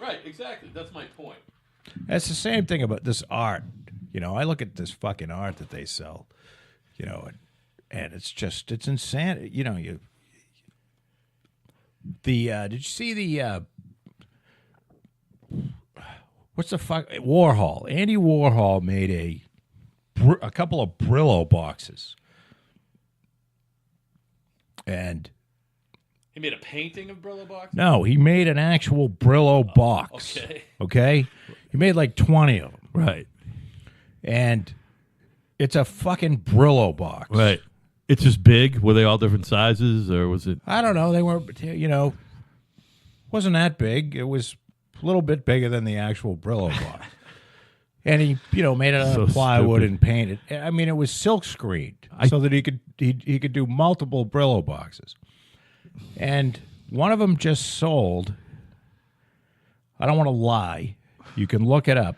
Right, exactly. That's my point. That's the same thing about this art. I look at this fucking art that they sell, and it's insane. Did you see the what's the fuck Warhol? Andy Warhol made a couple of Brillo boxes, and He made a painting of Brillo box? no, he made an actual Brillo box. Okay, he made like 20 of them. Right. And it's a fucking Brillo box. Right. It's just big. Were they all different sizes, or was it? I don't know. They weren't, wasn't that big. It was a little bit bigger than the actual Brillo box. And he, made it out So of plywood stupid. and painted. I mean, it was silk screened so that he could do multiple Brillo boxes. And one of them just sold. I don't want to lie. You can look it up.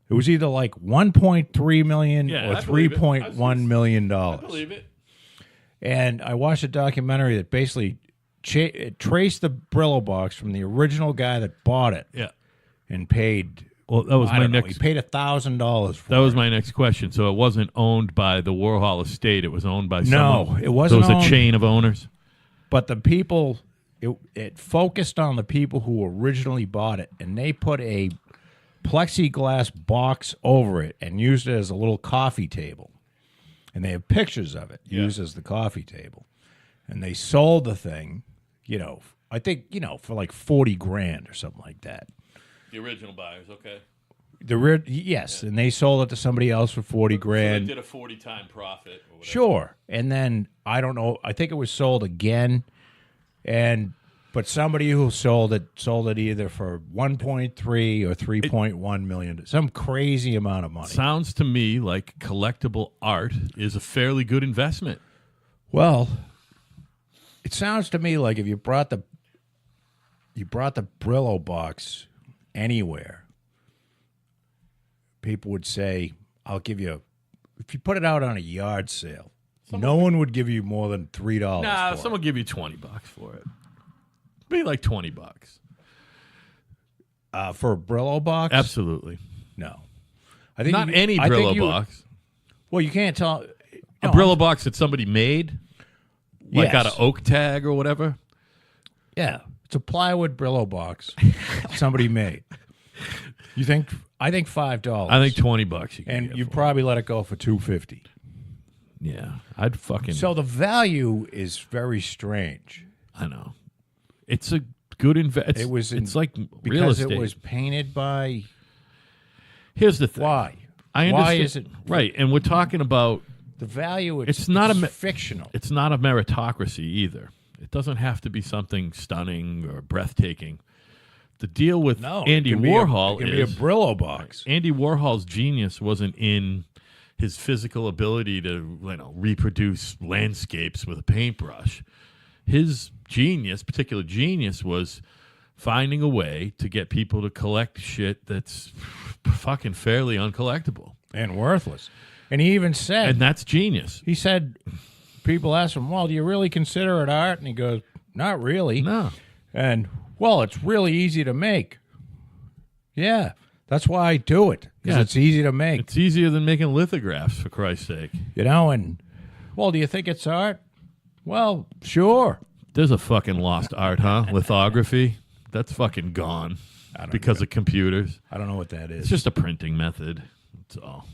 It was either like $1.3 million Yeah, or I believe it. $3.1 million. I believe it. And I watched a documentary that basically traced the Brillo box from the original guy that bought it Yeah. and paid. Well, that was I my don't know, next. He paid $1,000 for That it. was my next question. So it wasn't owned by the Warhol estate. It was owned by No, someone. it wasn't So it was owned- a chain of owners. But the people, it focused on the people who originally bought it, and they put a plexiglass box over it and used it as a little coffee table. And they have pictures of it used as the coffee table. And they sold the thing, I think, for like 40 grand or something like that. The original buyers, okay. Yes, and they sold it to somebody else for 40 So grand. they did a 40-time profit or whatever. Sure. And then I don't know, I think it was sold again, but somebody who sold it either for 1.3 or 3.1 million, some crazy amount of money. Sounds to me like collectible art is a fairly good investment. Well, it sounds to me like if you brought the Brillo box anywhere, people would say, "I'll give you." If you put it out on a yard sale, no one would give you more than $3. Nah, for it. someone give you $20 for it. Be like $20. For a Brillo box. Absolutely. No, I think Not any Brillo box. Well, you can't tell. A No, Brillo box that somebody made, like Yes. out of oak tag or whatever. Yeah, it's a plywood Brillo box somebody made. You think? I think $5. I think $20 you can and get you for probably let it go for $250. it. Yeah, I'd fucking. So the value is very strange. I know. It's a good investment. It was It's like real because estate. it was painted by. Here's the thing. Why? I understand. Why is it right? And we're talking about. the value? It's not it's a fictional. It's not a meritocracy either. It doesn't have to be something stunning or breathtaking. The deal with No, Andy it can Warhol be a is Brillo box. Andy Warhol's genius wasn't in his physical ability to reproduce landscapes with a paintbrush. His particular genius, was finding a way to get people to collect shit that's fucking fairly uncollectible. And worthless. And he even said, And that's genius. he said, people asked him, well, do you really consider it art? And he goes, not really. No. And, well, it's really easy to make. Yeah, that's why I do it, because Yeah. it's easy to make. It's easier than making lithographs, for Christ's sake. And, well, do you think it's art? Well, sure. There's a fucking lost art, huh? Lithography. That's fucking gone because of computers. I don't know what that is. It's just a printing method. That's all.